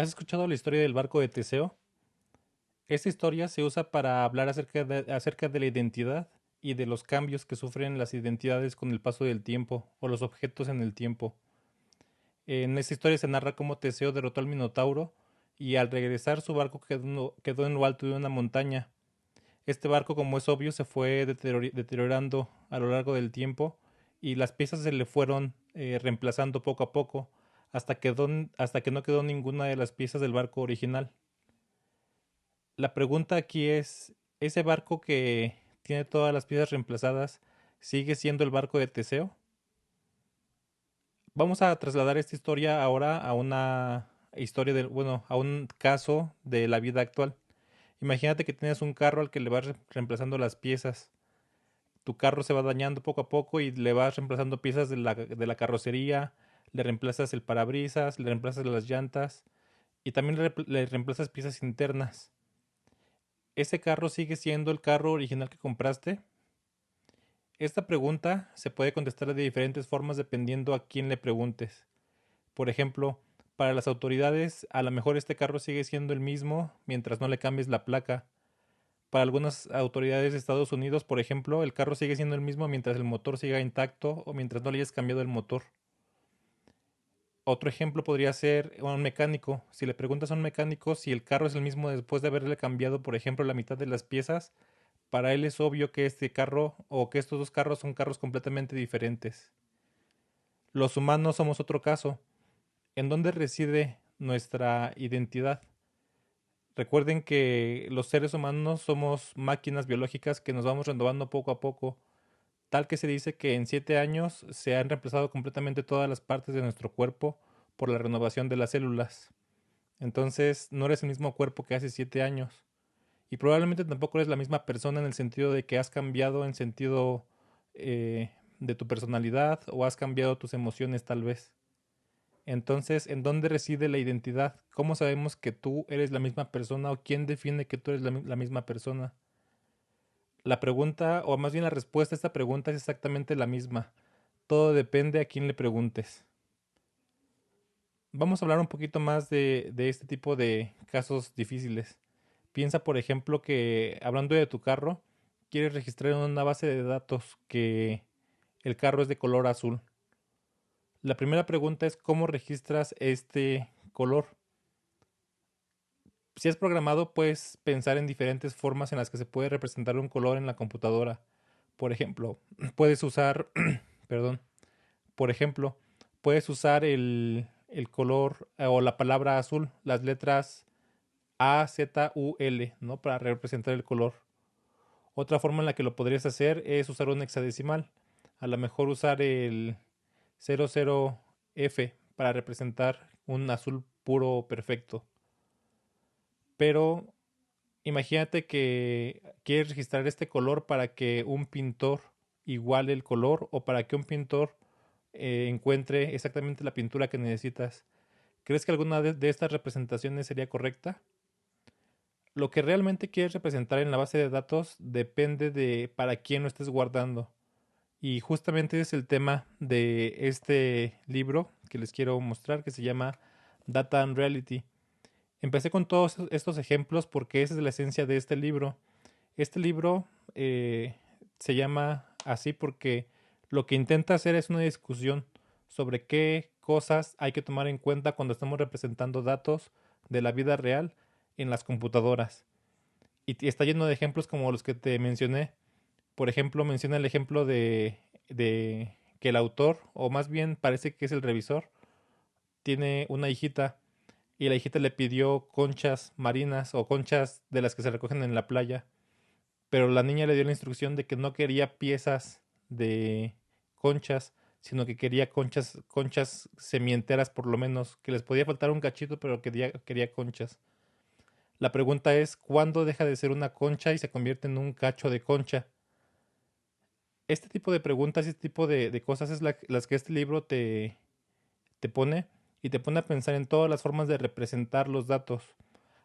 ¿Has escuchado la historia del barco de Teseo? Esta historia se usa para hablar acerca de la identidad y de los cambios que sufren las identidades con el paso del tiempo o los objetos en el tiempo. En esta historia se narra cómo Teseo derrotó al Minotauro y al regresar su barco quedó en lo alto de una montaña. Este barco, como es obvio, se fue deteriorando a lo largo del tiempo y las piezas se le fueron reemplazando poco a poco hasta que no quedó ninguna de las piezas del barco original. La pregunta aquí es, ¿ese barco que tiene todas las piezas reemplazadas sigue siendo el barco de Teseo? Vamos a trasladar esta historia ahora a una historia bueno, a un caso de la vida actual. Imagínate que tienes un carro al que le vas reemplazando las piezas. Tu carro se va dañando poco a poco y le vas reemplazando piezas de la carrocería, le reemplazas el parabrisas, le reemplazas las llantas y también le reemplazas piezas internas. ¿Ese carro sigue siendo el carro original que compraste? Esta pregunta se puede contestar de diferentes formas dependiendo a quién le preguntes. Por ejemplo, para las autoridades, a lo mejor este carro sigue siendo el mismo mientras no le cambies la placa. Para algunas autoridades de Estados Unidos, por ejemplo, el carro sigue siendo el mismo mientras el motor siga intacto o mientras no le hayas cambiado el motor. Otro ejemplo podría ser un mecánico. Si le preguntas a un mecánico si el carro es el mismo después de haberle cambiado, por ejemplo, la mitad de las piezas, para él es obvio que este carro o que estos dos carros son carros completamente diferentes. Los humanos somos otro caso. ¿En dónde reside nuestra identidad? Recuerden que los seres humanos somos máquinas biológicas que nos vamos renovando poco a poco, tal que se dice que en 7 años se han reemplazado completamente todas las partes de nuestro cuerpo por la renovación de las células. Entonces no eres el mismo cuerpo que hace 7 años. Y probablemente tampoco eres la misma persona en el sentido de que has cambiado en sentido de tu personalidad o has cambiado tus emociones tal vez. Entonces, ¿en dónde reside la identidad? ¿Cómo sabemos que tú eres la misma persona o quién define que tú eres la misma persona? La pregunta, o más bien la respuesta a esta pregunta es exactamente la misma. Todo depende a quién le preguntes. Vamos a hablar un poquito más de este tipo de casos difíciles. Piensa, por ejemplo, que hablando de tu carro, quieres registrar en una base de datos que el carro es de color azul. La primera pregunta es cómo registras este color. Si es programado, puedes pensar en diferentes formas en las que se puede representar un color en la computadora. Por ejemplo, puedes usar, perdón, por ejemplo, puedes usar el color o la palabra azul, las letras A, Z, U, L, ¿no? Para representar el color. Otra forma en la que lo podrías hacer es usar un hexadecimal. A lo mejor usar el 00F para representar un azul puro perfecto. Pero imagínate que quieres registrar este color para que un pintor iguale el color o para que un pintor encuentre exactamente la pintura que necesitas. ¿Crees que alguna de estas representaciones sería correcta? Lo que realmente quieres representar en la base de datos depende de para quién lo estés guardando. Y justamente es el tema de este libro que les quiero mostrar, que se llama Data and Reality. Empecé con todos estos ejemplos porque esa es la esencia de este libro. Este libro se llama así porque lo que intenta hacer es una discusión sobre qué cosas hay que tomar en cuenta cuando estamos representando datos de la vida real en las computadoras. Y está lleno de ejemplos como los que te mencioné. Por ejemplo, menciona el ejemplo de que el autor, o más bien parece que es el revisor, tiene una hijita y la hijita le pidió conchas marinas o conchas de las que se recogen en la playa, pero la niña le dio la instrucción de que no quería piezas de conchas, sino que quería conchas semienteras por lo menos, que les podía faltar un cachito, pero quería conchas. La pregunta es, ¿cuándo deja de ser una concha y se convierte en un cacho de concha? Este tipo de preguntas y este tipo de cosas es las que este libro te pone y te pone a pensar en todas las formas de representar los datos.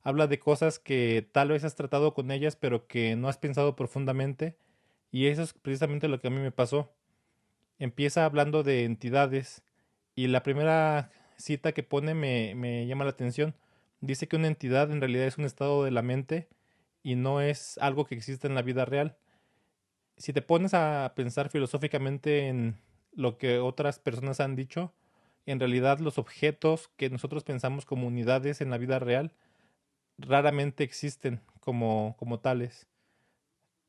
Habla de cosas que tal vez has tratado con ellas, pero que no has pensado profundamente, y eso es precisamente lo que a mí me pasó. Empieza hablando de entidades, y la primera cita que pone me llama la atención. Dice que una entidad en realidad es un estado de la mente y no es algo que existe en la vida real. Si te pones a pensar filosóficamente en lo que otras personas han dicho, en realidad los objetos que nosotros pensamos como unidades en la vida real raramente existen como tales.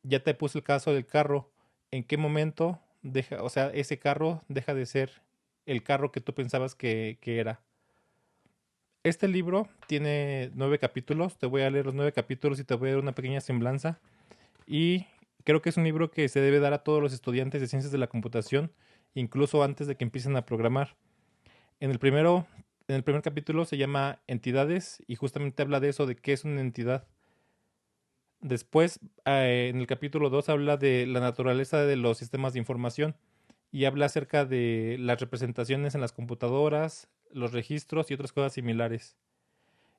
Ya te puse el caso del carro. ¿En qué momento deja, o sea, ese carro deja de ser el carro que tú pensabas que era? Este libro tiene 9 capítulos. Te voy a leer los 9 capítulos y te voy a dar una pequeña semblanza. Y creo que es un libro que se debe dar a todos los estudiantes de ciencias de la computación, incluso antes de que empiecen a programar. En el primero, en el primer capítulo se llama Entidades y justamente habla de eso, de qué es una entidad. Después, en el capítulo 2 habla de la naturaleza de los sistemas de información y habla acerca de las representaciones en las computadoras, los registros y otras cosas similares.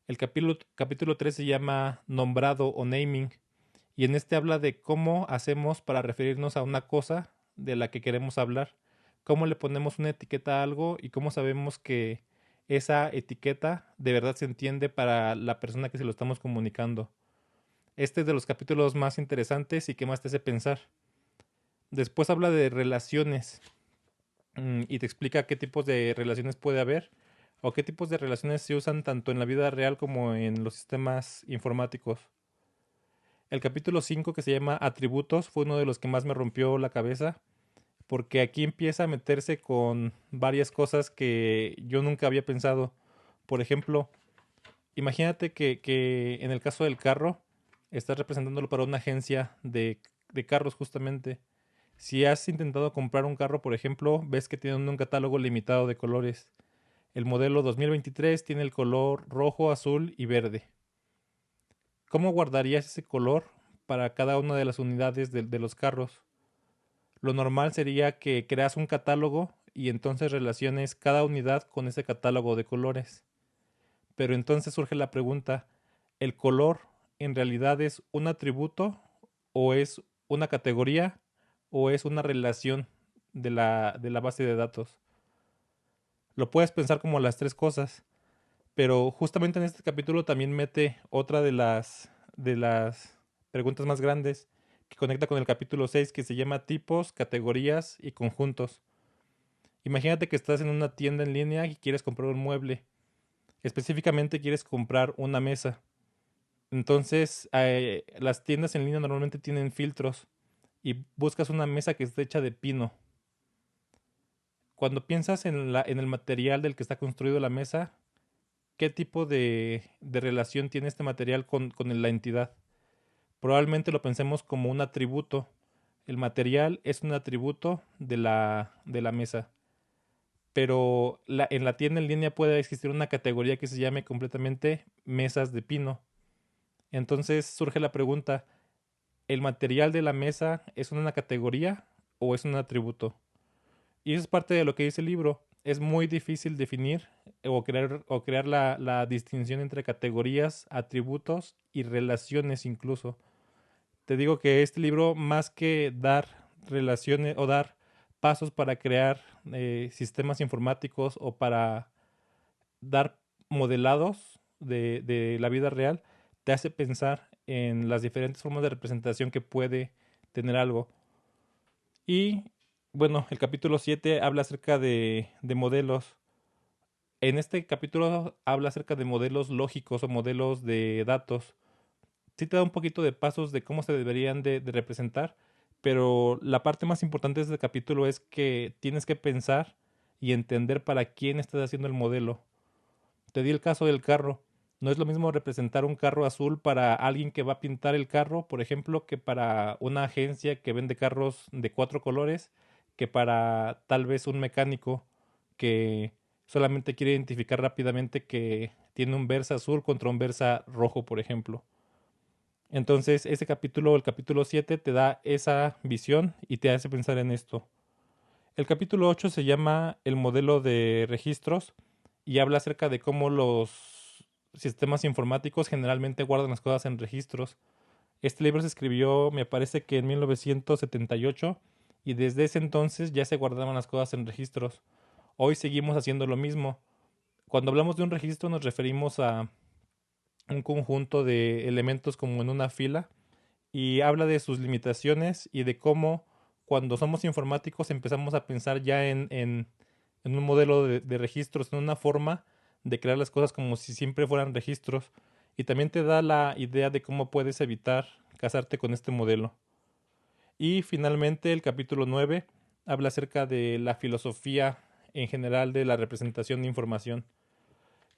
El capítulo 3 se llama Nombrado o Naming y en este habla de cómo hacemos para referirnos a una cosa de la que queremos hablar, cómo le ponemos una etiqueta a algo y cómo sabemos que esa etiqueta de verdad se entiende para la persona que se lo estamos comunicando. Este es de los capítulos más interesantes y que más te hace pensar. Después habla de relaciones y te explica qué tipos de relaciones puede haber o qué tipos de relaciones se usan tanto en la vida real como en los sistemas informáticos. El capítulo 5 que se llama Atributos fue uno de los que más me rompió la cabeza porque aquí empieza a meterse con varias cosas que yo nunca había pensado. Por ejemplo, imagínate que en el caso del carro, estás representándolo para una agencia de carros justamente. Si has intentado comprar un carro, por ejemplo, ves que tienen un catálogo limitado de colores. El modelo 2023 tiene el color rojo, azul y verde. ¿Cómo guardarías ese color para cada una de las unidades de los carros? Lo normal sería que creas un catálogo y entonces relaciones cada unidad con ese catálogo de colores. Pero entonces surge la pregunta, ¿el color en realidad es un atributo o es una categoría o es una relación de la base de datos? Lo puedes pensar como las tres cosas, pero justamente en este capítulo también mete otra de las preguntas más grandes que conecta con el capítulo 6 que se llama tipos, categorías y conjuntos. Imagínate que estás en una tienda en línea y quieres comprar un mueble. Específicamente quieres comprar una mesa. Entonces, las tiendas en línea normalmente tienen filtros y buscas una mesa que esté hecha de pino. Cuando piensas en el material del que está construido la mesa, ¿qué tipo de relación tiene este material con la entidad? Probablemente lo pensemos como un atributo. El material es un atributo de la mesa. Pero en la tienda en línea puede existir una categoría que se llame completamente mesas de pino. Entonces surge la pregunta, ¿el material de la mesa es una categoría o es un atributo? Y eso es parte de lo que dice el libro. Es muy difícil definir o crear la distinción entre categorías, atributos y relaciones incluso. Te digo que este libro, más que dar relaciones o dar pasos para crear sistemas informáticos o para dar modelados de la vida real, te hace pensar en las diferentes formas de representación que puede tener algo. Y bueno, el capítulo 7 habla acerca de modelos. En este capítulo habla acerca de modelos lógicos o modelos de datos. Sí te da un poquito de pasos de cómo se deberían de representar, pero la parte más importante de este capítulo es que tienes que pensar y entender para quién estás haciendo el modelo. Te di el caso del carro. No es lo mismo representar un carro azul para alguien que va a pintar el carro, por ejemplo, que para una agencia que vende carros de 4 colores, que para tal vez un mecánico que solamente quiere identificar rápidamente que tiene un Versa azul contra un Versa rojo, por ejemplo. Entonces, ese capítulo, el capítulo 7, te da esa visión y te hace pensar en esto. El capítulo 8 se llama El modelo de registros y habla acerca de cómo los sistemas informáticos generalmente guardan las cosas en registros. Este libro se escribió, me parece que en 1978, y desde ese entonces ya se guardaban las cosas en registros. Hoy seguimos haciendo lo mismo. Cuando hablamos de un registro nos referimos a un conjunto de elementos como en una fila y habla de sus limitaciones y de cómo cuando somos informáticos empezamos a pensar ya en un modelo de registros, en una forma de crear las cosas como si siempre fueran registros. Y también te da la idea de cómo puedes evitar casarte con este modelo. Y finalmente el capítulo 9 habla acerca de la filosofía en general de la representación de información.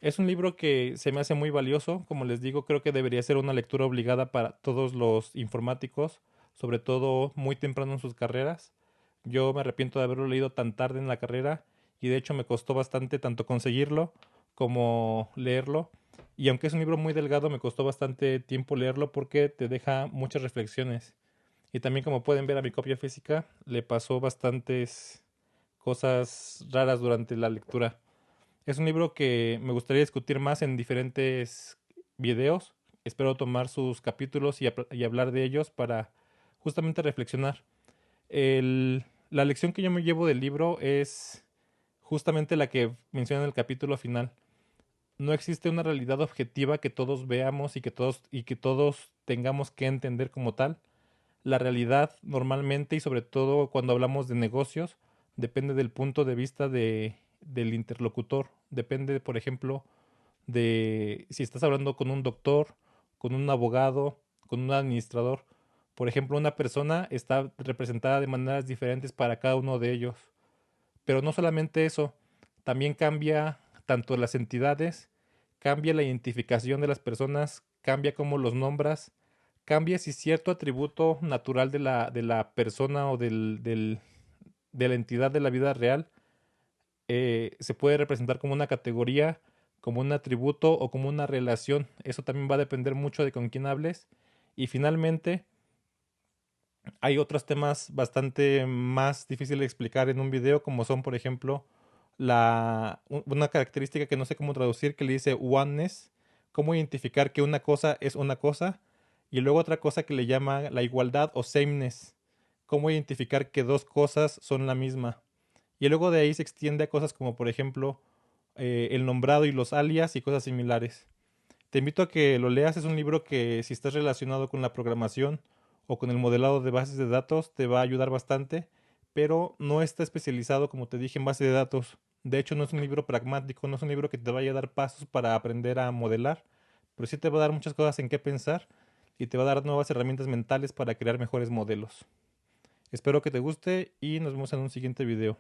Es un libro que se me hace muy valioso, como les digo, creo que debería ser una lectura obligada para todos los informáticos, sobre todo muy temprano en sus carreras. Yo me arrepiento de haberlo leído tan tarde en la carrera y de hecho me costó bastante tanto conseguirlo como leerlo. Y aunque es un libro muy delgado, me costó bastante tiempo leerlo porque te deja muchas reflexiones. Y también como pueden ver a mi copia física, le pasó bastantes cosas raras durante la lectura. Es un libro que me gustaría discutir más en diferentes videos. Espero tomar sus capítulos y hablar de ellos para justamente reflexionar. La lección que yo me llevo del libro es justamente la que menciona en el capítulo final. No existe una realidad objetiva que todos veamos y que todos tengamos que entender como tal. La realidad normalmente y sobre todo cuando hablamos de negocios depende del punto de vista del interlocutor. Depende, por ejemplo, de si estás hablando con un doctor, con un abogado, con un administrador. Por ejemplo, una persona está representada de maneras diferentes para cada uno de ellos. Pero no solamente eso, también cambia tanto las entidades, cambia la identificación de las personas, cambia cómo los nombras, cambia si cierto atributo natural de la persona o de la entidad de la vida real se puede representar como una categoría, como un atributo o como una relación. Eso también va a depender mucho de con quién hables. Y finalmente, hay otros temas bastante más difíciles de explicar en un video, como son, por ejemplo, una característica que no sé cómo traducir, que le dice oneness, cómo identificar que una cosa es una cosa, y luego otra cosa que le llama la igualdad o sameness, cómo identificar que dos cosas son la misma. Y luego de ahí se extiende a cosas como, por ejemplo, el nombrado y los alias y cosas similares. Te invito a que lo leas, es un libro que si estás relacionado con la programación o con el modelado de bases de datos te va a ayudar bastante, pero no está especializado, como te dije, en base de datos. De hecho, no es un libro pragmático, no es un libro que te vaya a dar pasos para aprender a modelar, pero sí te va a dar muchas cosas en qué pensar y te va a dar nuevas herramientas mentales para crear mejores modelos. Espero que te guste y nos vemos en un siguiente video.